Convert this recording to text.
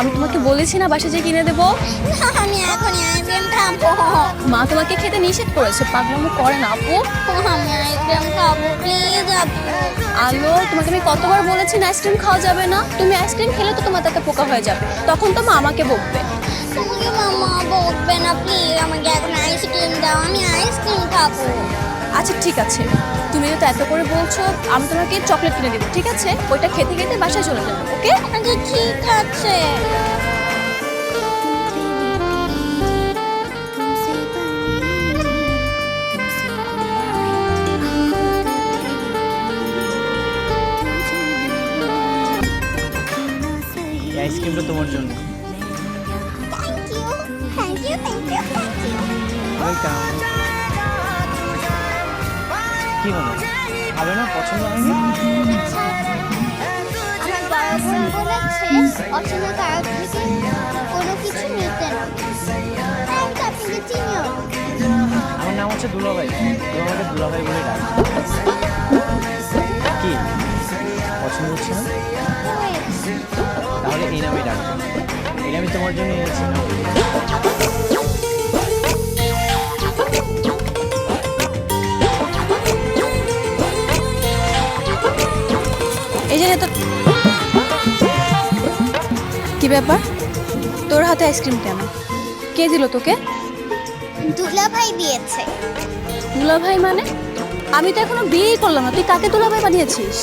আমি তোমাকে বলেছি না বাসা যেয়ে কিনে দেবো। আমি এখন আইসক্রিম খাবো। মা তোমাকে খেতে নিষেধ করেছে, পাগলামো করে না আপু। আমি আইসক্রিম খাবো, প্লিজ আপু। আলো, তোমাকে আমি কতবার বলেছি না আইসক্রিম খাওয়া যাবে না। তুমি আইসক্রিম খেলে তো তোমার দাঁতে পোকা হয়ে যাবে, তখন তো মা আমাকে বকবে। তোমাকে মামা বকবে না, প্লিজ আমাকে এখন আইসক্রিম দাও, আমি আইসক্রিম খাবো। আচ্ছা ঠিক আছে, তুমি তো এত করে বলছো, আমি তোমাকে চকলেট কিনে দেবো, ঠিক আছে? ওইটা খেতে খেতে বাসায় চলে যাবো, ওকে? আচ্ছা ঠিক আছে। এই আইসক্রিমটা তোমার জন্য। Thank you, thank you, thank you, thank you. Welcome. কি হলো, খাবে না? পছন্দ হয়নি? আমার বড় বোন বলেছে অচেনা কারো থেকে কোনো কিছু নিতে না। থ্যাংক, আপনি চিনিও। আমার নাম হচ্ছে দুলাভাই, তুমি আমাকে দুলাভাই বলে ডাক। কি পছন্দ হচ্ছে না? তাহলে এই নামে ডাকবো। এই নামে তোমার জন্য এনেছি না। এই যে তো কি ব্যাপার, তোর হাতে আইসক্রিম কেন? কে দিল তোকে? দুলাভাই দিয়েছে। দুলাভাই মানে? আমি তো এখনো বিয়েই করলাম না, তুই কাকে দুলাভাই বানিয়েছিস?